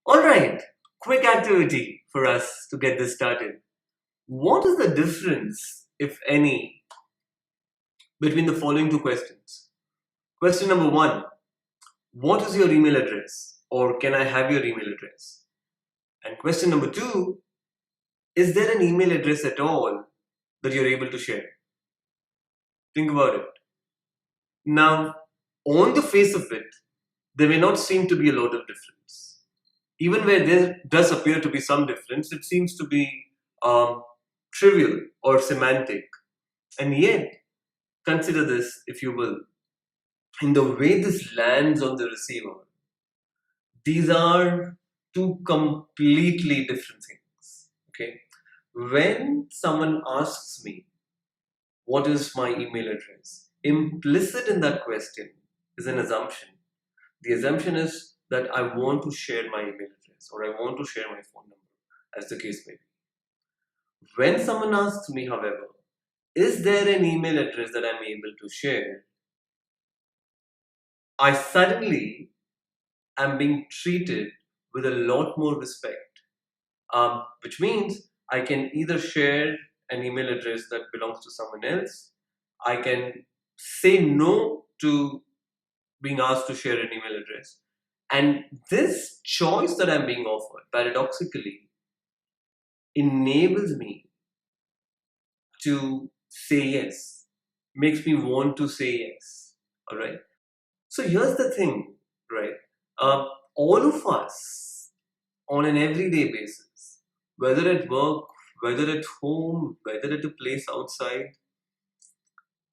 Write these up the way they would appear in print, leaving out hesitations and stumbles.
Alright, quick activity for us to get this started. What is the difference, if any, between the following two questions? Question number one: what is your email address? Or can I have your email address? And question number two: is there an email address at all that you're able to share? Think about it. Now, on the face of it, there may not seem to be a lot of difference. Even where there does appear to be some difference, it seems to be um, trivial or semantic. And yet, consider this, if you will, in the way this lands on the receiver, these are two completely different things. Okay, when someone asks me, what is my email address? Implicit in that question is an assumption. The assumption is that I want to share my email address or I want to share my phone number, as the case may be. When someone asks me, however, is there an email address that I'm able to share? I suddenly am being treated with a lot more respect, which means I can either share an email address that belongs to someone else, I can say no to being asked to share an email address. And this choice that I'm being offered, paradoxically, enables me to say yes, makes me want to say yes. All right. So here's the thing, right? All of us on an everyday basis, whether at work, whether at home, whether at a place outside,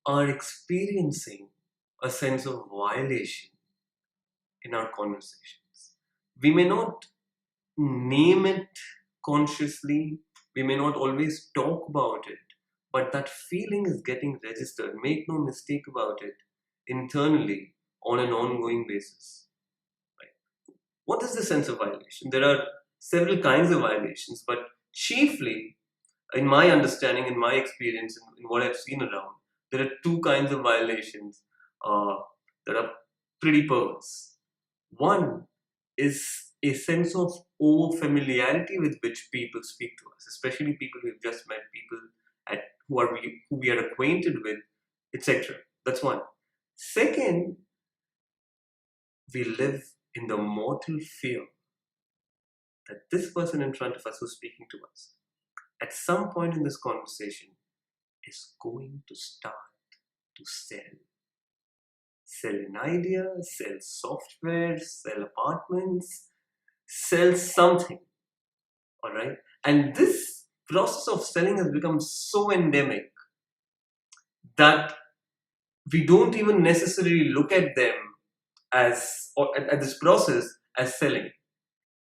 are experiencing a sense of violation in our conversations. We may not name it consciously, we may not always talk about it, but that feeling is getting registered. Make no mistake about it, internally on an ongoing basis. Right? What is the sense of violation? There are several kinds of violations, but chiefly, in my understanding, in my experience, in what I've seen around, there are two kinds of violations uh, that are pretty perverse. One is a sense of over familiarity with which people speak to us, especially people we've just met, people at who we are acquainted with, etc. That's one. Second, we live in the mortal fear that this person in front of us who's speaking to us at some point in this conversation is going to start to sell. Sell an idea, sell software, sell apartments, sell something. All right. And this process of selling has become so endemic that we don't even necessarily look at them as, or at this process as selling.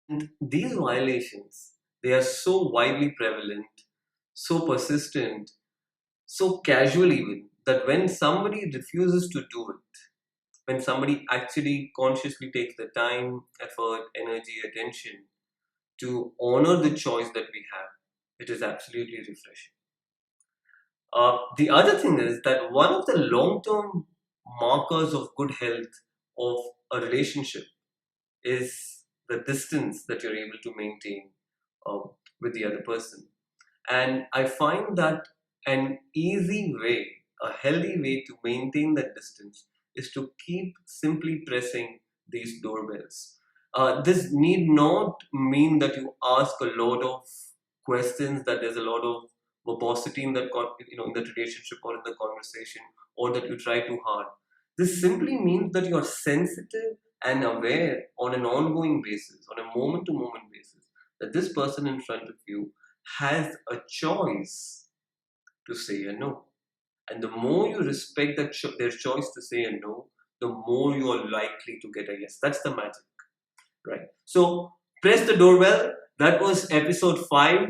And these violations, they are so widely prevalent, so persistent, so casual even, that when somebody refuses to do it, when somebody actually consciously takes the time, effort, energy, attention to honor the choice that we have, it is absolutely refreshing. The other thing is that one of the long term markers of good health of a relationship is the distance that you're able to maintain uh, with the other person. And I find that an easy way, a healthy way to maintain that distance is to keep simply pressing these doorbells. This need not mean that you ask a lot of questions, that there's a lot of verbosity in that in that relationship or in the conversation, or that you try too hard. This simply means that you're sensitive and aware on an ongoing basis, on a moment to moment basis, that this person in front of you has a choice to say a no. And the more you respect their choice to say a no, the more you are likely to get a yes. That's the magic, right? So press the doorbell. That was episode 5.